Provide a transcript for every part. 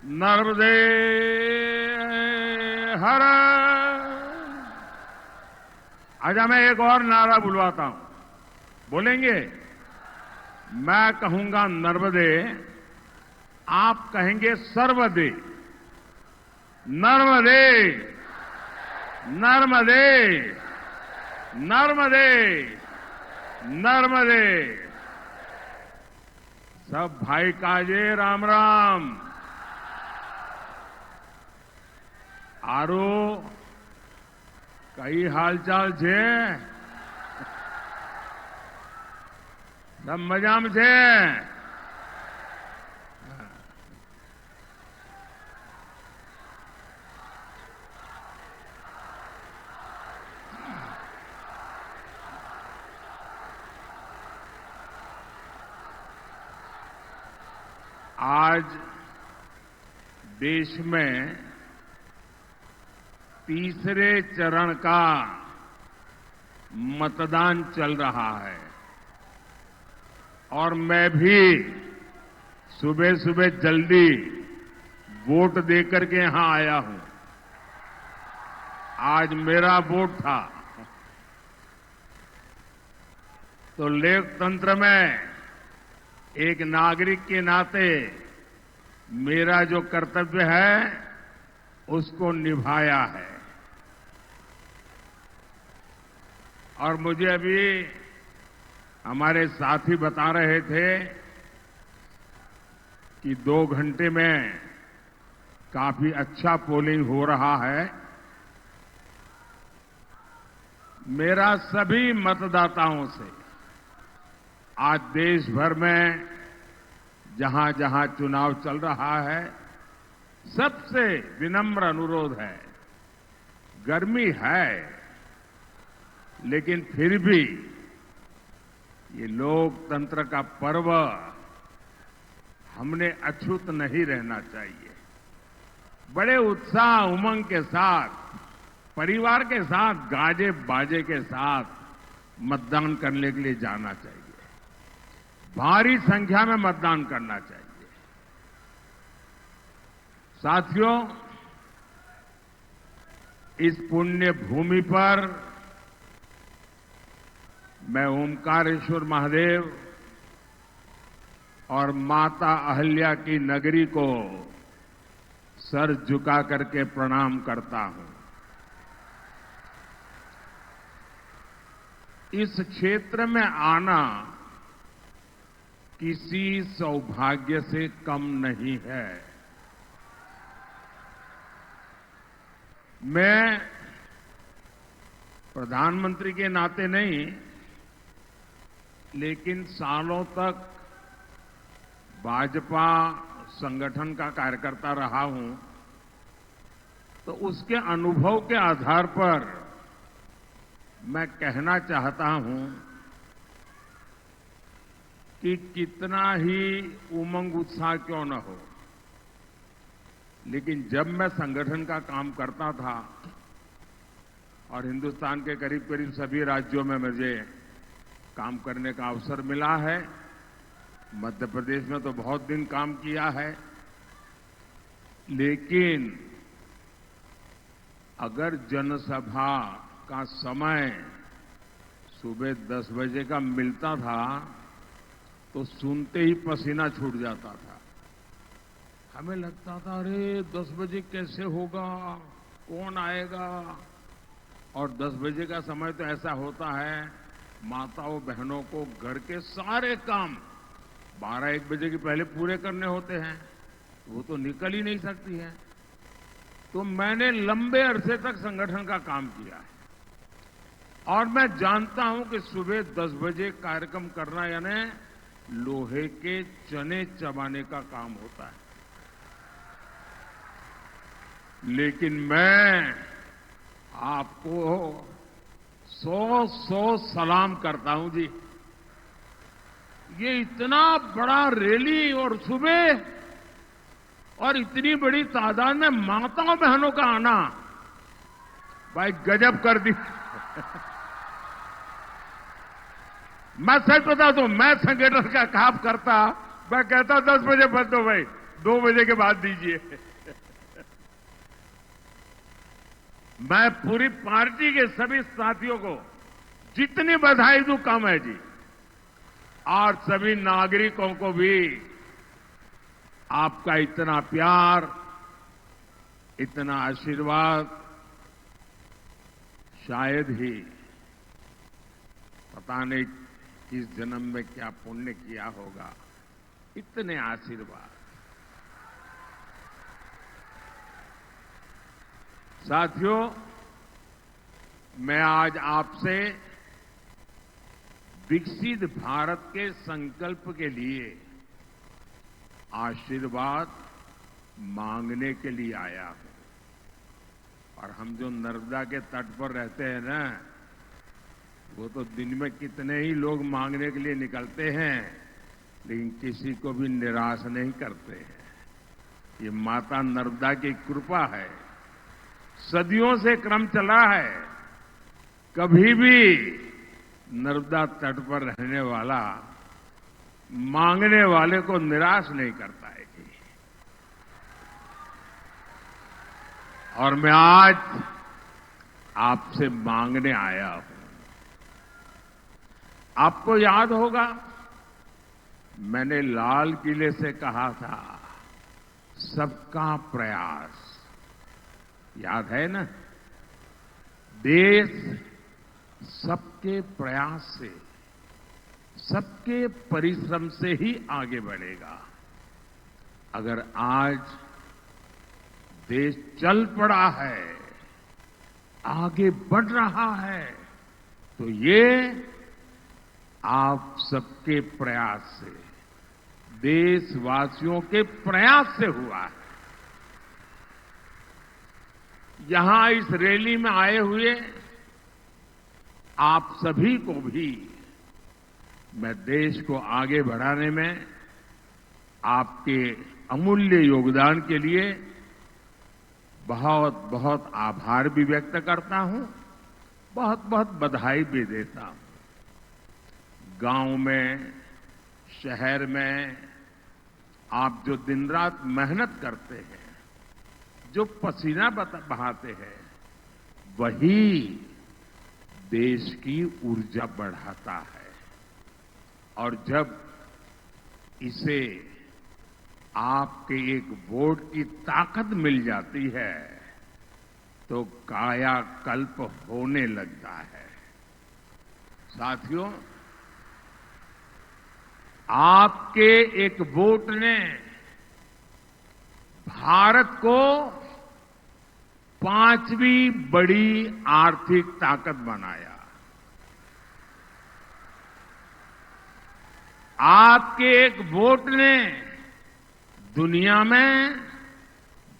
नर्मदे हर। अच्छा, मैं एक और नारा बुलवाता हूं, बोलेंगे? मैं कहूंगा नर्मदे, आप कहेंगे सर्वदे। नर्मदे, नर्मदे, नर्मदे, नर्मदे। सब भाई काजे राम राम। आरो कई हालचाल छे? सब मजा में छे? आज देश में तीसरे चरण का मतदान चल रहा है और मैं भी सुबह सुबह जल्दी वोट देकर के यहां आया हूं। आज मेरा वोट था। तो लोकतंत्र में एक नागरिक के नाते मेरा जो कर्तव्य है उसको निभाया है। और मुझे अभी हमारे साथी बता रहे थे कि 2 घंटे में काफी अच्छा पोलिंग हो रहा है। मेरा सभी मतदाताओं से आज देश भर में जहां जहां चुनाव चल रहा है, सबसे विनम्र अनुरोध है। गर्मी है, लेकिन फिर भी ये लोकतंत्र का पर्व हमने अछूत नहीं रहना चाहिए। बड़े उत्साह उमंग के साथ, परिवार के साथ, गाजे बाजे के साथ मतदान करने के लिए जाना चाहिए। भारी संख्या में मतदान करना चाहिए। साथियों, इस पुण्य भूमि पर मैं ओमकारेश्वर महादेव और माता अहल्या की नगरी को सर झुका करके प्रणाम करता हूं। इस क्षेत्र में आना किसी सौभाग्य से कम नहीं है। मैं प्रधानमंत्री के नाते नहीं, लेकिन सालों तक भाजपा संगठन का कार्यकर्ता रहा हूं, तो उसके अनुभव के आधार पर मैं कहना चाहता हूं कि कितना ही उमंग उत्साह क्यों न हो, लेकिन जब मैं संगठन का काम करता था और हिंदुस्तान के करीब करीब सभी राज्यों में मुझे काम करने का अवसर मिला है, मध्य प्रदेश में तो बहुत दिन काम किया है, लेकिन अगर जनसभा का समय सुबह 10 बजे का मिलता था तो सुनते ही पसीना छूट जाता था। हमें लगता था, अरे 10 बजे कैसे होगा, कौन आएगा? और 10 बजे का समय तो ऐसा होता है, माताओं बहनों को घर के सारे काम 12-1 बजे के पहले पूरे करने होते हैं, वो तो निकल ही नहीं सकती है। तो मैंने लंबे अरसे तक संगठन का काम किया है और मैं जानता हूं कि सुबह 10 बजे कार्यक्रम करना यानी लोहे के चने चबाने का काम होता है। लेकिन मैं आपको 100 सलाम करता हूं जी। ये इतना बड़ा रैली और सुबह और इतनी बड़ी तादाद में माताओं बहनों का आना, भाई गजब कर दी। मैं सच बता दूं, मैं संगठन का काम करता, मैं कहता 10 बजे बंद हो भाई, 2 बजे के बाद दीजिए। मैं पूरी पार्टी के सभी साथियों को जितनी बधाई दूं कम है जी। और सभी नागरिकों को भी आपका इतना प्यार, इतना आशीर्वाद शायद ही पता नहीं किस जन्म में क्या पुण्य किया होगा, इतने आशीर्वाद। साथियों, मैं आज आपसे विकसित भारत के संकल्प के लिए आशीर्वाद मांगने के लिए आया हूं। और हम जो नर्मदा के तट पर रहते हैं ना, वो तो दिन में कितने ही लोग मांगने के लिए निकलते हैं, लेकिन किसी को भी निराश नहीं करते हैं। ये माता नर्मदा की कृपा है, सदियों से क्रम चला है। कभी भी नर्मदा तट पर रहने वाला मांगने वाले को निराश नहीं करता है जी। और मैं आज आपसे मांगने आया हूं। आपको याद होगा, मैंने लाल किले से कहा था, सबका प्रयास। याद है ना? देश सबके प्रयास से, सबके परिश्रम से ही आगे बढ़ेगा। अगर आज देश चल पड़ा है, आगे बढ़ रहा है, तो ये आप सबके प्रयास से, देशवासियों के प्रयास से हुआ है। यहां इस रैली में आए हुए आप सभी को भी मैं देश को आगे बढ़ाने में आपके अमूल्य योगदान के लिए बहुत बहुत आभार भी व्यक्त करता हूं, बहुत बहुत बधाई भी देता हूं। गांव में, शहर में आप जो दिन रात मेहनत करते हैं, जो पसीना बहाते हैं, वही देश की ऊर्जा बढ़ाता है। और जब इसे आपके एक वोट की ताकत मिल जाती है, तो कायाकल्प होने लगता है। साथियों, आपके एक वोट ने भारत को 5वीं बड़ी आर्थिक ताकत बनाया। आपके एक वोट ने दुनिया में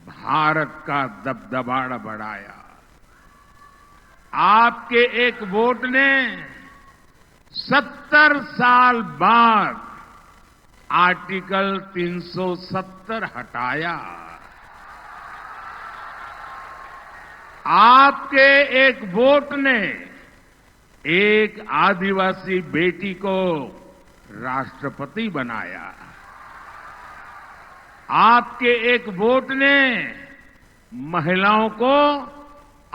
भारत का दबदबा बढ़ाया। आपके एक वोट ने 70 साल बाद आर्टिकल 370 हटाया। आपके एक वोट ने एक आदिवासी बेटी को राष्ट्रपति बनाया। आपके एक वोट ने महिलाओं को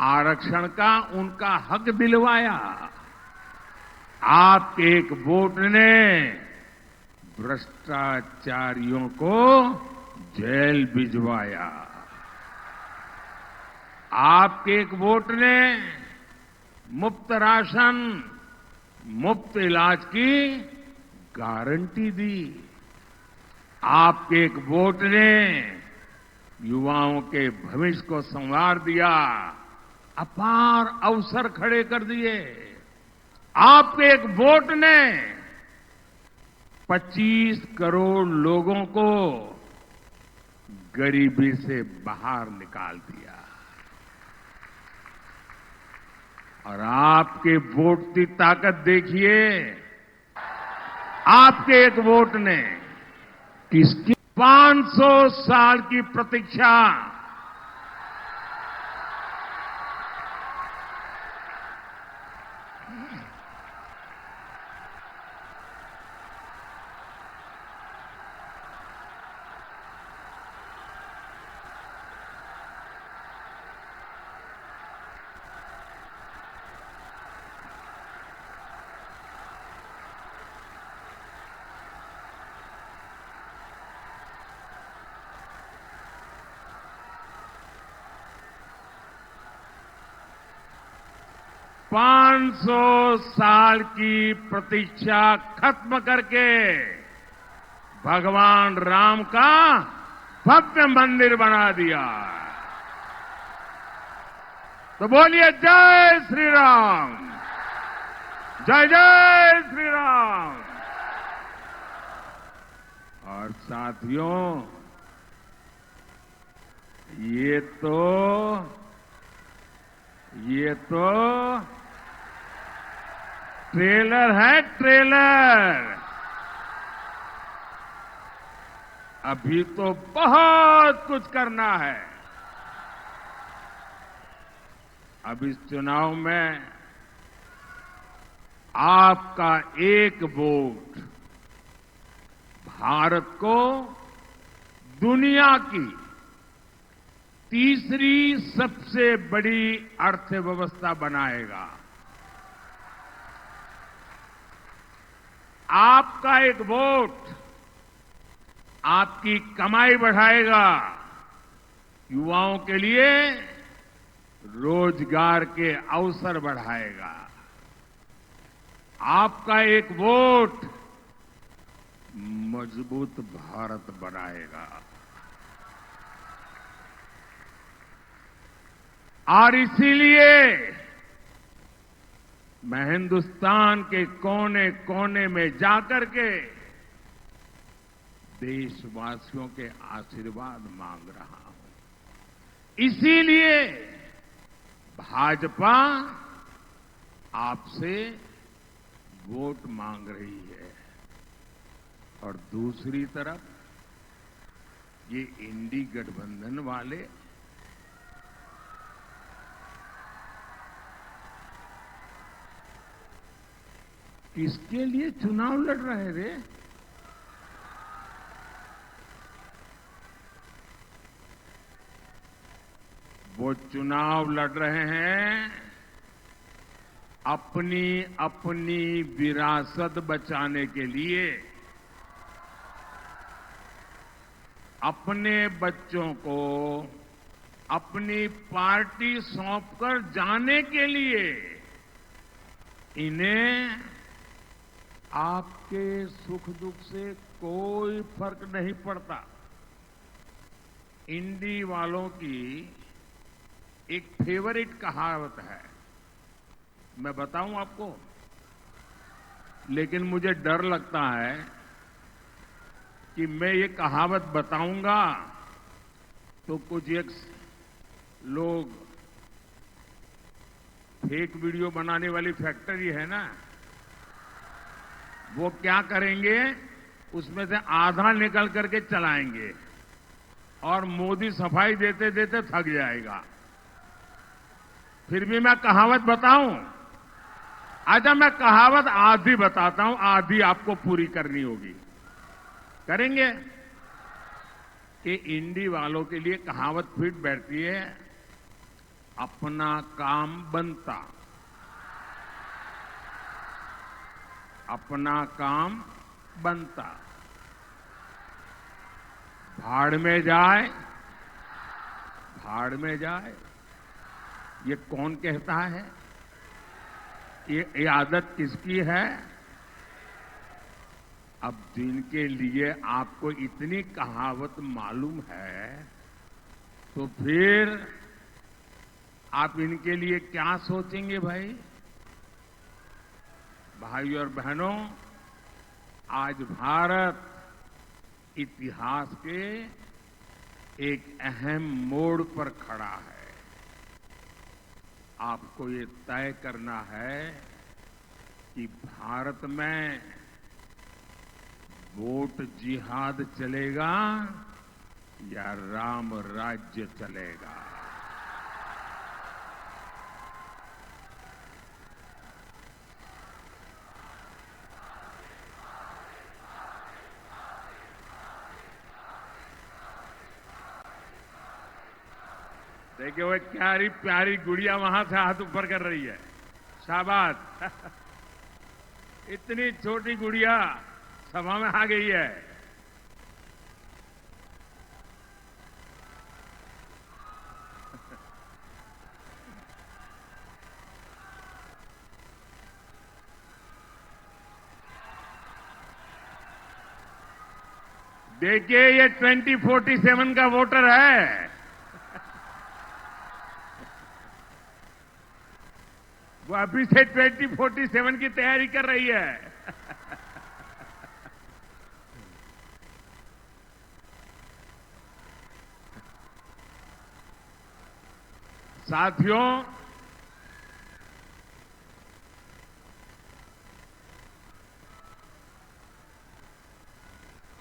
आरक्षण का उनका हक दिलवाया। आपके एक वोट ने भ्रष्टाचारियों को जेल भिजवाया। आपके एक वोट ने मुफ्त राशन, मुफ्त इलाज की गारंटी दी। आपके एक वोट ने युवाओं के भविष्य को संवार दिया, अपार अवसर खड़े कर दिए। आपके एक वोट ने 25 करोड़ लोगों को गरीबी से बाहर निकाल दिया। और आपके वोट की ताकत देखिए। आपके एक वोट ने किसकी 500 साल की प्रतीक्षा 500 साल की प्रतीक्षा खत्म करके भगवान राम का भव्य मंदिर बना दिया। तो बोलिए जय श्री राम, जय जय श्री राम। और साथियों, ये तो ट्रेलर है, ट्रेलर। अभी तो बहुत कुछ करना है। अब इस चुनाव में आपका एक वोट भारत को दुनिया की तीसरी सबसे बड़ी अर्थव्यवस्था बनाएगा। आपका एक वोट आपकी कमाई बढ़ाएगा, युवाओं के लिए रोजगार के अवसर बढ़ाएगा। आपका एक वोट मजबूत भारत बनाएगा। और इसीलिए मैं हिंदुस्तान के कोने कोने में जाकर के देशवासियों के आशीर्वाद मांग रहा हूं। इसीलिए भाजपा आपसे वोट मांग रही है। और दूसरी तरफ ये इंडी गठबंधन वाले किसके लिए चुनाव लड़ रहे थे? वो चुनाव लड़ रहे हैं अपनी अपनी विरासत बचाने के लिए, अपने बच्चों को अपनी पार्टी सौंपकर जाने के लिए। इन्हें आपके सुख दुख से कोई फर्क नहीं पड़ता। इंडी वालों की एक फेवरेट कहावत है, मैं बताऊं आपको, लेकिन मुझे डर लगता है कि मैं ये कहावत बताऊंगा तो कुछ एक लोग फेक वीडियो बनाने वाली फैक्ट्री है ना, वो क्या करेंगे, उसमें से आधा निकल करके चलाएंगे और मोदी सफाई देते देते थक जाएगा। फिर भी मैं कहावत बताऊं? अच्छा, मैं कहावत आधी बताता हूं, आधी आपको पूरी करनी होगी। करेंगे? कि इंडी वालों के लिए कहावत फिट बैठती है, अपना काम बनता, अपना काम बनता, भाड़ में जाए, भाड़ में जाए। ये कौन कहता है? ये आदत किसकी है? अब जिनके लिए आपको इतनी कहावत मालूम है, तो फिर आप इनके लिए क्या सोचेंगे भाई? भाइयों और बहनों, आज भारत इतिहास के एक अहम मोड़ पर खड़ा है। आपको ये तय करना है कि भारत में वोट जिहाद चलेगा या राम राज्य चलेगा। देखिए, वो प्यारी प्यारी गुड़िया वहां से हाथ ऊपर कर रही है, शाबाश। इतनी छोटी गुड़िया सभा में आ गई है। देखिए ये 2047 का वोटर है। वो अभी से 2047 की तैयारी कर रही है। साथियों,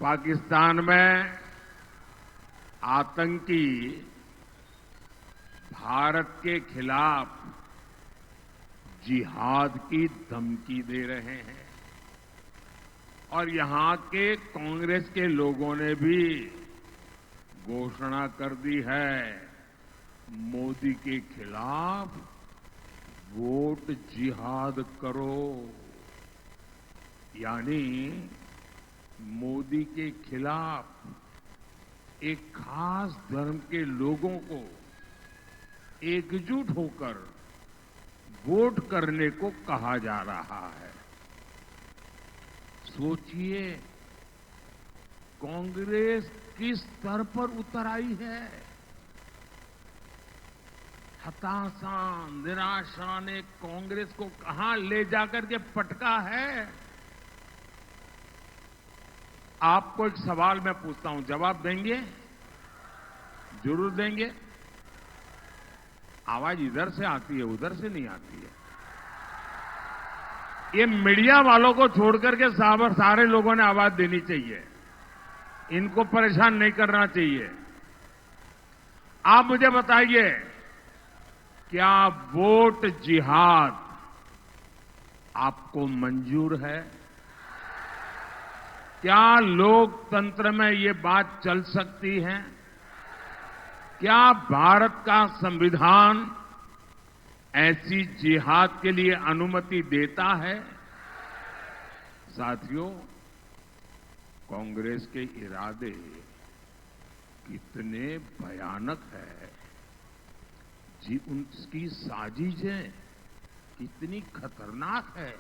पाकिस्तान में आतंकी भारत के खिलाफ जिहाद की धमकी दे रहे हैं और यहां के कांग्रेस के लोगों ने भी घोषणा कर दी है, मोदी के खिलाफ वोट जिहाद करो। यानी मोदी के खिलाफ एक खास धर्म के लोगों को एकजुट होकर वोट करने को कहा जा रहा है। सोचिए कांग्रेस किस स्तर पर उतर आई है। हताशा, निराशा ने कांग्रेस को कहां ले जाकर के पटका है। आपको एक सवाल मैं पूछता हूं, जवाब देंगे? जरूर देंगे। आवाज इधर से आती है, उधर से नहीं आती है। ये मीडिया वालों को छोड़कर के सारे लोगों ने आवाज देनी चाहिए। इनको परेशान नहीं करना चाहिए। आप मुझे बताइए, क्या वोट जिहाद आपको मंजूर है? क्या लोकतंत्र में ये बात चल सकती है? क्या भारत का संविधान ऐसी जिहाद के लिए अनुमति देता है? साथियों, कांग्रेस के इरादे कितने भयानक है, जी उनकी साजिशें कितनी खतरनाक है,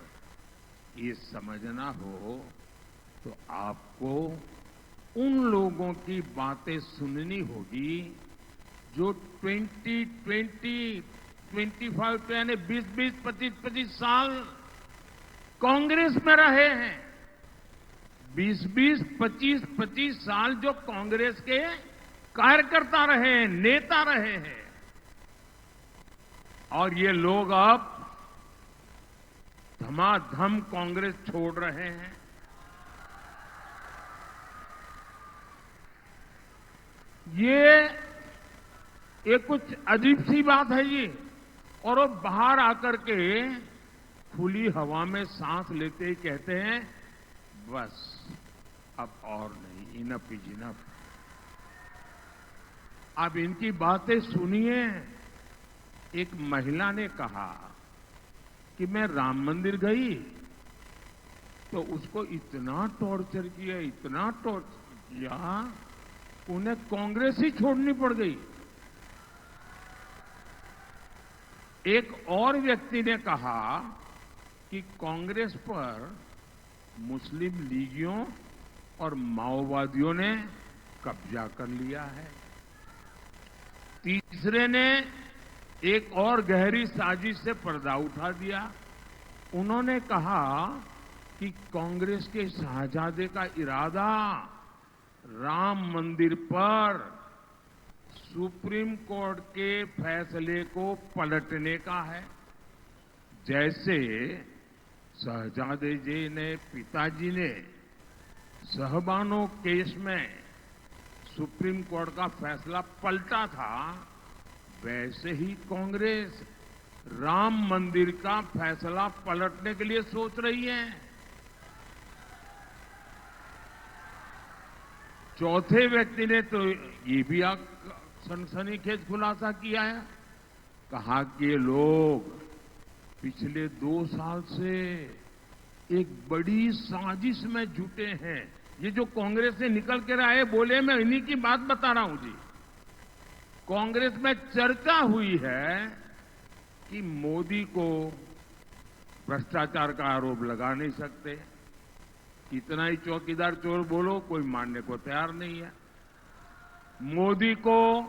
ये समझना हो तो आपको उन लोगों की बातें सुननी होगी जो 20, 25 यानी 20, 25 साल कांग्रेस में रहे हैं। 20, 25 साल जो कांग्रेस के कार्यकर्ता रहे हैं, नेता रहे हैं, और ये लोग अब धमाधम कांग्रेस छोड़ रहे हैं। ये कुछ अजीब सी बात है ये। और वो बाहर आकर के खुली हवा में सांस लेते ही कहते हैं, बस अब और नहीं, इनफ इज इनफ। अब इनकी बातें सुनिए। एक महिला ने कहा कि मैं राम मंदिर गई तो उसको इतना टॉर्चर किया, इतना टॉर्चर किया, उन्हें कांग्रेस ही छोड़नी पड़ गई। एक और व्यक्ति ने कहा कि कांग्रेस पर मुस्लिम लीगियों और माओवादियों ने कब्जा कर लिया है। तीसरे ने एक और गहरी साजिश से पर्दा उठा दिया। उन्होंने कहा कि कांग्रेस के शाहजादे का इरादा राम मंदिर पर सुप्रीम कोर्ट के फैसले को पलटने का है। जैसे शहजादे जी ने, पिताजी ने शहबानो केस में सुप्रीम कोर्ट का फैसला पलटा था, वैसे ही कांग्रेस राम मंदिर का फैसला पलटने के लिए सोच रही है। चौथे व्यक्ति ने तो ये भी सनसनीखेज खुलासा किया है, कहा कि ये लोग पिछले 2 साल से एक बड़ी साजिश में जुटे हैं। ये जो कांग्रेस से निकल के आए बोले, मैं इन्हीं की बात बता रहा हूं जी। कांग्रेस में चर्चा हुई है कि मोदी को भ्रष्टाचार का आरोप लगा नहीं सकते, कितना ही चौकीदार चोर बोलो, कोई मानने को तैयार नहीं है। मोदी को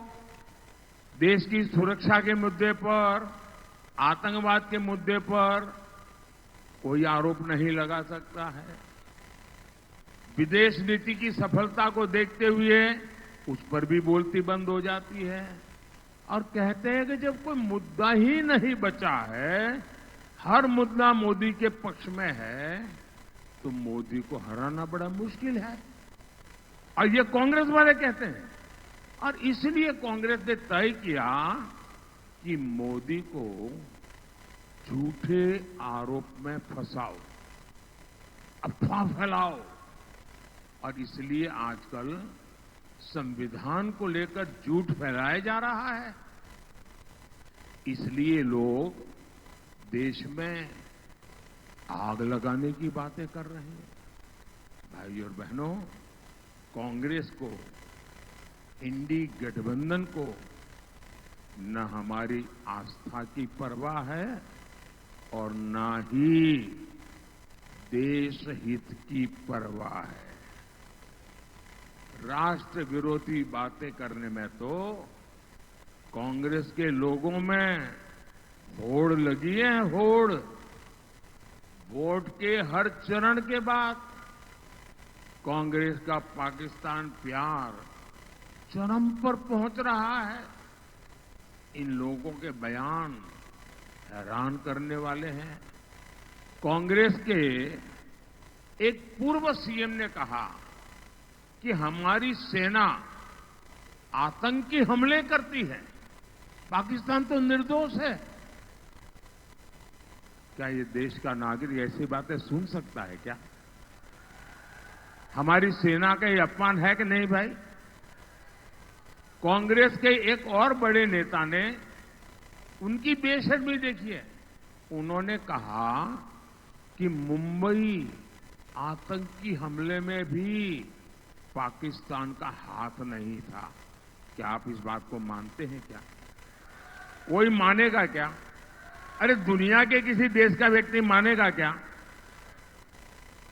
देश की सुरक्षा के मुद्दे पर, आतंकवाद के मुद्दे पर कोई आरोप नहीं लगा सकता है। विदेश नीति की सफलता को देखते हुए उस पर भी बोलती बंद हो जाती है और कहते हैं कि जब कोई मुद्दा ही नहीं बचा है, हर मुद्दा मोदी के पक्ष में है, तो मोदी को हराना बड़ा मुश्किल है। और ये कांग्रेस वाले कहते हैं, और इसलिए कांग्रेस ने तय किया कि मोदी को झूठे आरोप में फंसाओ, अफवाह फैलाओ, और इसलिए आजकल संविधान को लेकर झूठ फैलाया जा रहा है। इसलिए लोग देश में आग लगाने की बातें कर रहे हैं। भाई और बहनों, कांग्रेस को, इंडी गठबंधन को न हमारी आस्था की परवाह है और न ही देश हित की परवाह है। राष्ट्र विरोधी बातें करने में तो कांग्रेस के लोगों में होड़ लगी है, होड़। वोट के हर चरण के बाद कांग्रेस का पाकिस्तान प्यार चरम पर पहुंच रहा है। इन लोगों के बयान हैरान करने वाले हैं। कांग्रेस के एक पूर्व सीएम ने कहा कि हमारी सेना आतंकी हमले करती है, पाकिस्तान तो निर्दोष है। क्या ये देश का नागरिक ऐसी बातें सुन सकता है क्या? हमारी सेना का ये अपमान है कि नहीं भाई? कांग्रेस के एक और बड़े नेता ने, उनकी बेशर्मी देखिए, उन्होंने कहा कि मुंबई आतंकी हमले में भी पाकिस्तान का हाथ नहीं था। क्या आप इस बात को मानते हैं क्या? कोई मानेगा क्या? अरे दुनिया के किसी देश का व्यक्ति मानेगा क्या?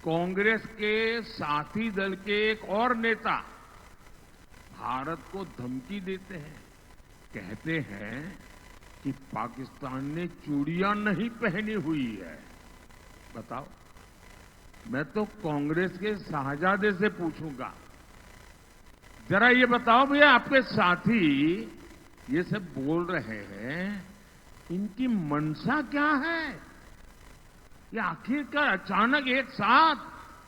कांग्रेस के साथी दल के एक और नेता भारत को धमकी देते हैं, कहते हैं कि पाकिस्तान ने चूड़ियां नहीं पहनी हुई है। बताओ, मैं तो कांग्रेस के शाहजादे से पूछूंगा, जरा ये बताओ भैया, आपके साथी ये सब बोल रहे हैं, इनकी मंशा क्या है? ये आखिरकार अचानक एक साथ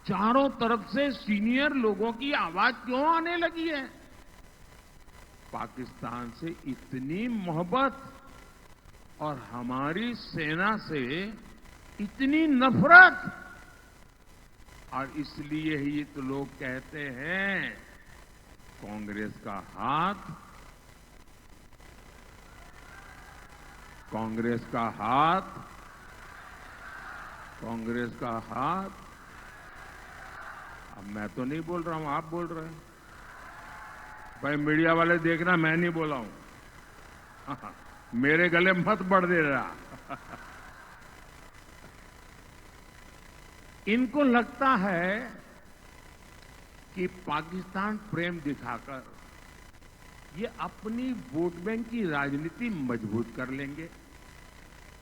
चारों तरफ से सीनियर लोगों की आवाज क्यों आने लगी है? पाकिस्तान से इतनी मोहब्बत और हमारी सेना से इतनी नफरत, और इसलिए ही तो लोग कहते हैं कांग्रेस का हाथ, कांग्रेस का हाथ, कांग्रेस का हाथ। अब मैं तो नहीं बोल रहा हूं, आप बोल रहे हैं। भाई मीडिया वाले देखना, मैं नहीं बोला हूं। मेरे गले मत बढ़ दे रहा। इनको लगता है कि पाकिस्तान प्रेम दिखाकर ये अपनी वोट बैंक की राजनीति मजबूत कर लेंगे,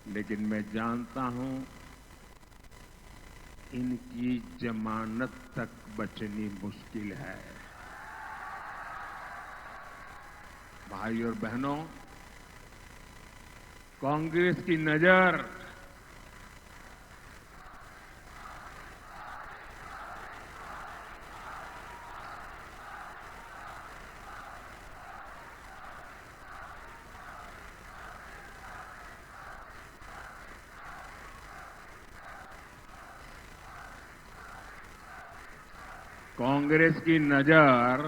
लेकिन मैं जानता हूं इनकी जमानत तक बचनी मुश्किल है। भाई और बहनों, कांग्रेस की नजर कांग्रेस की नजर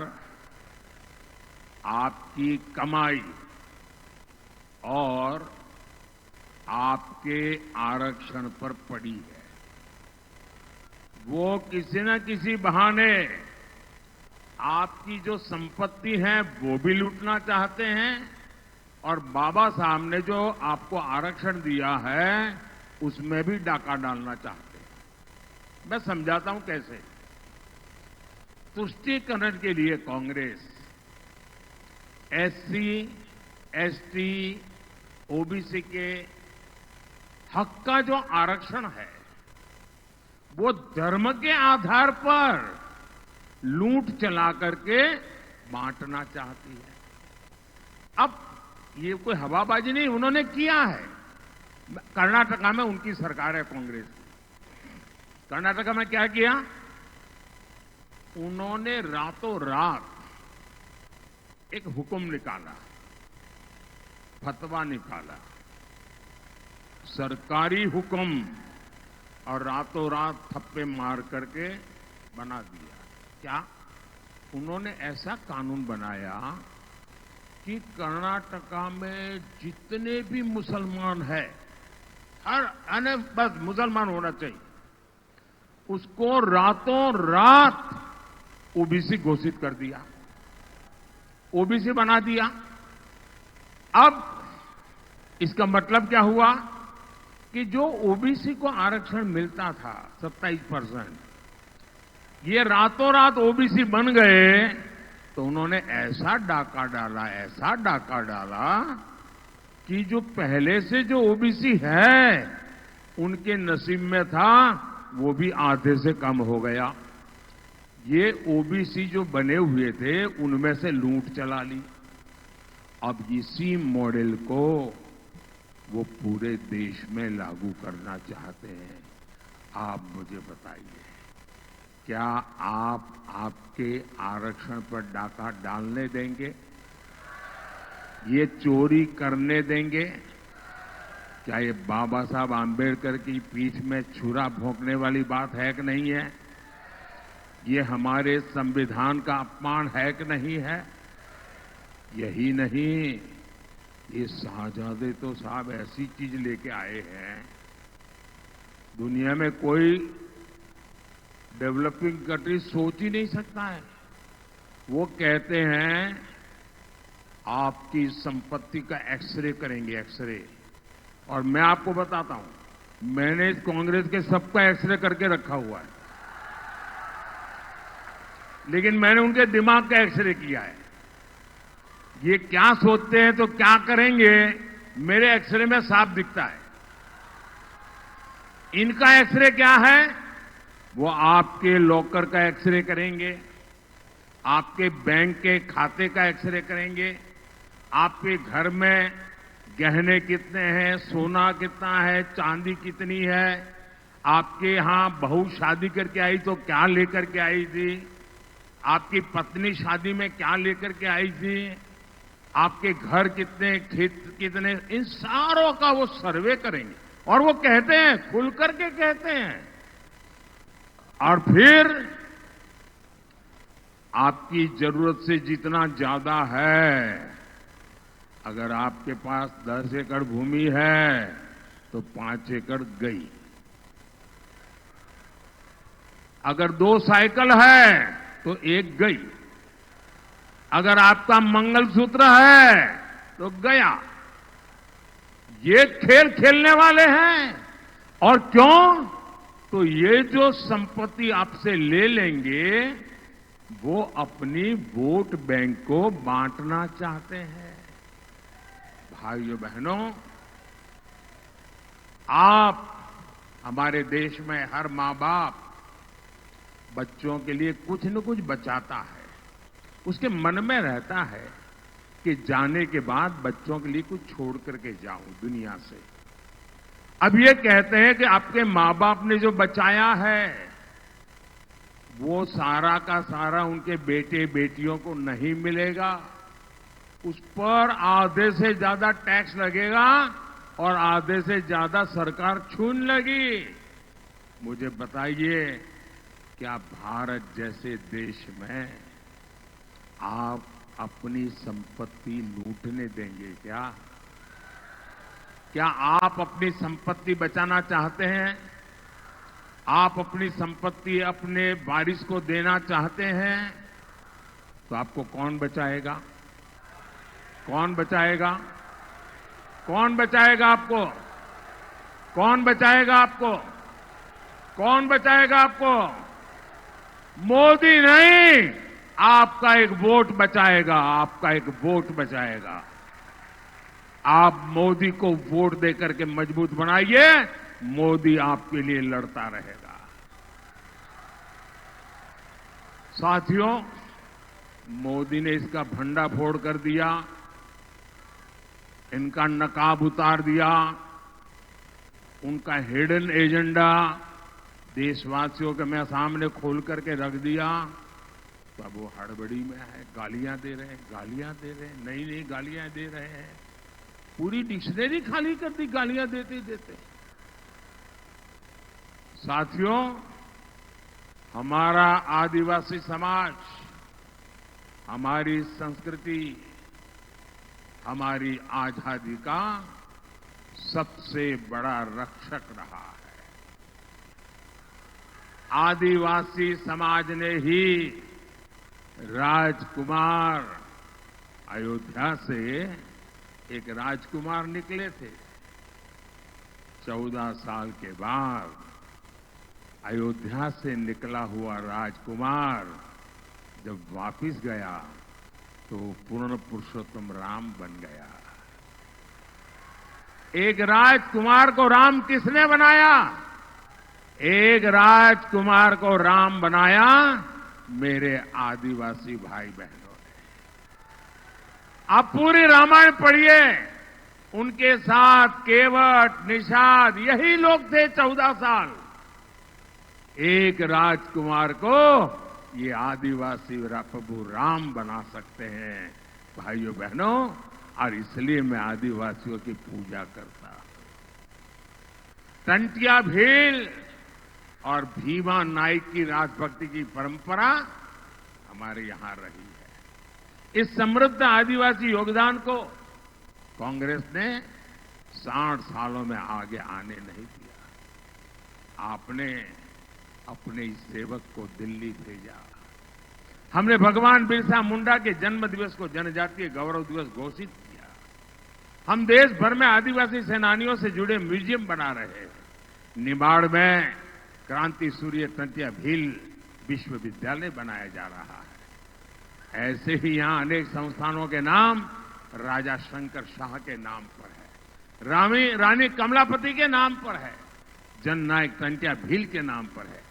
आपकी कमाई और आपके आरक्षण पर पड़ी है। वो किसी न किसी बहाने आपकी जो संपत्ति है वो भी लूटना चाहते हैं, और बाबा साहब ने जो आपको आरक्षण दिया है उसमें भी डाका डालना चाहते हैं। मैं समझाता हूं कैसे। तुष्टीकरण के लिए कांग्रेस एससी, एसटी, ओबीसी के हक का जो आरक्षण है वो धर्म के आधार पर लूट चला करके बांटना चाहती है। अब ये कोई हवाबाजी नहीं, उन्होंने किया है। कर्नाटका में उनकी सरकार है कांग्रेस की। कर्नाटका में क्या किया? उन्होंने रातों रात एक हुक्म निकाला, फतवा निकाला, सरकारी हुक्म, और रातों रात थप्पे मार करके बना दिया। क्या? उन्होंने ऐसा कानून बनाया कि कर्नाटका में जितने भी मुसलमान हैं, हर बस मुसलमान होना चाहिए, उसको रातों रात ओबीसी घोषित कर दिया, ओबीसी बना दिया। अब इसका मतलब क्या हुआ कि जो ओबीसी को आरक्षण मिलता था 27%, ये रातों रात ओबीसी बन गए, तो उन्होंने ऐसा डाका डाला, ऐसा डाका डाला कि जो पहले से जो ओबीसी है उनके नसीब में था वो भी आधे से कम हो गया। ये ओबीसी जो बने हुए थे उनमें से लूट चला ली। अब इसी मॉडल को वो पूरे देश में लागू करना चाहते हैं। आप मुझे बताइए, क्या आप आपके आरक्षण पर डाका डालने देंगे? ये चोरी करने देंगे? क्या ये बाबा साहब आंबेडकर की पीठ में छुरा भोंकने वाली बात है कि नहीं है? ये हमारे संविधान का अपमान है कि नहीं है? यही नहीं, ये शाहजादे तो साहब ऐसी चीज लेके आए हैं, दुनिया में कोई डेवलपिंग कंट्री सोच ही नहीं सकता है। वो कहते हैं आपकी संपत्ति का एक्सरे करेंगे, एक्सरे। और मैं आपको बताता हूं, मैंने इस कांग्रेस के सबका एक्सरे करके रखा हुआ है, लेकिन मैंने उनके दिमाग का एक्सरे किया है। ये क्या सोचते हैं तो क्या करेंगे, मेरे एक्सरे में साफ दिखता है। इनका एक्सरे क्या है? वो आपके लॉकर का एक्सरे करेंगे, आपके बैंक के खाते का एक्सरे करेंगे, आपके घर में गहने कितने हैं, सोना कितना है, चांदी कितनी है, आपके यहां बहू शादी करके आई तो क्या लेकर के आई थी, आपकी पत्नी शादी में क्या लेकर के आई थी, आपके घर कितने, खेत कितने, इन सारों का वो सर्वे करेंगे। और वो कहते हैं, खुल करके कहते हैं, और फिर आपकी जरूरत से जितना ज्यादा है, अगर आपके पास 10 एकड़ भूमि है तो 5 एकड़ गई, अगर 2 साइकिल है तो 1 गई, अगर आपका मंगलसूत्र है तो गया। ये खेल खेलने वाले हैं। और क्यों? तो ये जो संपत्ति आपसे ले लेंगे वो अपनी वोट बैंक को बांटना चाहते हैं। भाइयों बहनों, आप, हमारे देश में हर मां बाप बच्चों के लिए कुछ न कुछ बचाता है। उसके मन में रहता है कि जाने के बाद बच्चों के लिए कुछ छोड़ करके जाऊं दुनिया से। अब ये कहते हैं कि आपके मां बाप ने जो बचाया है वो सारा का सारा उनके बेटे बेटियों को नहीं मिलेगा, उस पर आधे से ज्यादा टैक्स लगेगा और आधे से ज्यादा सरकार छून लगी। मुझे बताइए, क्या भारत जैसे देश में आप अपनी संपत्ति लूटने देंगे क्या? क्या आप अपनी संपत्ति बचाना चाहते हैं? आप अपनी संपत्ति अपने वारिस को देना चाहते हैं? तो आपको कौन बचाएगा? कौन बचाएगा? कौन बचाएगा आपको? कौन बचाएगा आपको? कौन बचाएगा आपको? मोदी नहीं, आपका एक वोट बचाएगा, आपका एक वोट बचाएगा। आप मोदी को वोट देकर के मजबूत बनाइए, मोदी आपके लिए लड़ता रहेगा। साथियों, मोदी ने इसका भंडा फोड़ कर दिया, इनका नकाब उतार दिया, उनका हिडन एजेंडा देशवासियों के मैं सामने खोल करके रख दिया। तब वो हड़बड़ी में है, गालियां दे रहे हैं, गालियां दे रहे हैं, नई नई गालियां दे रहे हैं। पूरी डिक्शनरी खाली कर दी गालियां देते देते। साथियों, हमारा आदिवासी समाज, हमारी संस्कृति, हमारी आजादी का सबसे बड़ा रक्षक रहा है। आदिवासी समाज ने ही राजकुमार, अयोध्या से एक राजकुमार निकले थे। 14 साल के बाद अयोध्या से निकला हुआ राजकुमार जब वापिस गया तो पूर्ण पुरुषोत्तम राम बन गया। एक राजकुमार को राम किसने बनाया? एक राजकुमार को राम बनाया मेरे आदिवासी भाई बहनों ने। आप पूरी रामायण पढ़िए, उनके साथ केवट, निषाद यही लोग थे 14 साल। एक राजकुमार को ये आदिवासी प्रभु राम बना सकते हैं भाइयों बहनों, और इसलिए मैं आदिवासियों की पूजा करता हूं। टंटिया भील और भीमा नाइक की राजभक्ति की परंपरा हमारे यहां रही है। इस समृद्ध आदिवासी योगदान को कांग्रेस ने 60 सालों में आगे आने नहीं दिया। आपने अपने इस सेवक को दिल्ली भेजा। हमने भगवान बिरसा मुंडा के जन्म दिवस को जनजातीय गौरव दिवस घोषित किया। हम देश भर में आदिवासी सेनानियों से जुड़े म्यूजियम बना रहे हैं। निमाड़ में क्रांति सूर्य टंटिया भील विश्वविद्यालय बनाया जा रहा है। ऐसे ही यहां अनेक संस्थानों के नाम राजा शंकर शाह के नाम पर है, रानी कमलापति के नाम पर है, जननायक टंटिया भील के नाम पर है,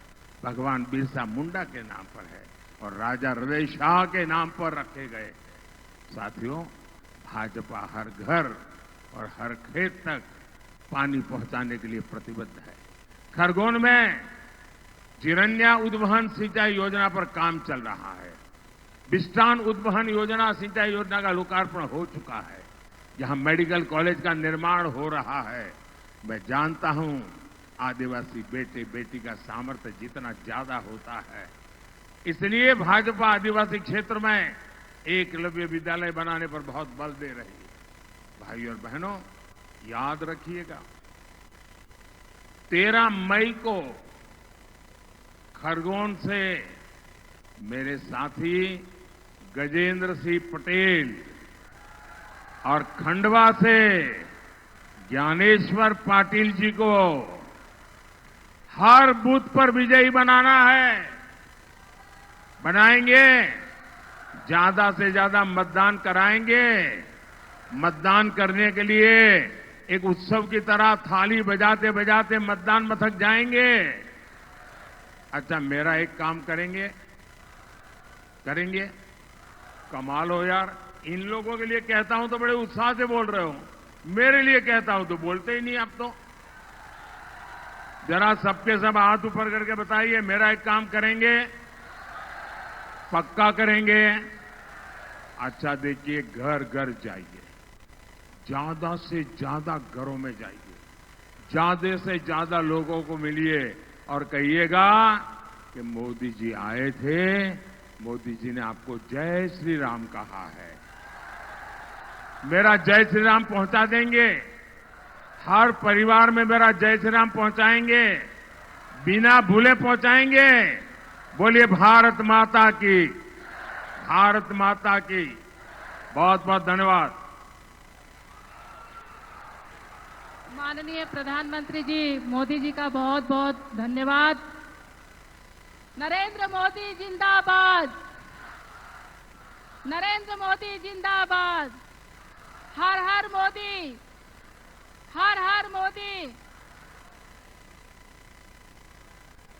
भगवान बिरसा मुंडा के नाम पर है और राजा हृदय शाह के नाम पर रखे गए। साथियों, भाजपा हर घर और हर खेत तक पानी पहुंचाने के लिए प्रतिबद्ध है। खरगोन में जिरन्या उद्वहन सिंचाई योजना पर काम चल रहा है। बिस्टान उद्वहन योजना सिंचाई योजना का लोकार्पण हो चुका है। यहां मेडिकल कॉलेज का निर्माण हो रहा है। मैं जानता हूं आदिवासी बेटे बेटी का सामर्थ्य जितना ज्यादा होता है, इसलिए भाजपा आदिवासी क्षेत्र में एकलव्य विद्यालय बनाने पर बहुत बल दे रही है। भाई और बहनों, याद रखिएगा, 13 मई को खरगोन से मेरे साथी गजेंद्र सिंह पटेल और खंडवा से ज्ञानेश्वर पाटिल जी को हर बूथ पर विजयी बनाना है। बनाएंगे, ज्यादा से ज्यादा मतदान कराएंगे। मतदान करने के लिए एक उत्सव की तरह थाली बजाते बजाते मतदान मथक जाएंगे। अच्छा, मेरा एक काम करेंगे? कमाल हो यार, इन लोगों के लिए कहता हूं तो बड़े उत्साह से बोल रहे हो, मेरे लिए कहता हूं तो बोलते ही नहीं। अब तो जरा सबके सब हाथ ऊपर करके बताइए, मेरा एक काम करेंगे? पक्का करेंगे? अच्छा, देखिए, घर घर जाइए, ज्यादा से ज्यादा घरों में जाइए, ज्यादा से ज्यादा लोगों को मिलिए और कहिएगा कि मोदी जी आए थे, मोदी जी ने आपको जय श्री राम कहा है। मेरा जय श्री राम पहुंचा देंगे। हर परिवार में मेरा जय श्री राम पहुंचाएंगे, बिना भूले पहुंचाएंगे। बोलिए भारत माता की, भारत माता की। बहुत बहुत धन्यवाद। माननीय प्रधानमंत्री जी मोदी जी का बहुत बहुत धन्यवाद। नरेंद्र मोदी जिंदाबाद। नरेंद्र मोदी जिंदाबाद। हर हर मोदी, हर हर मोदी।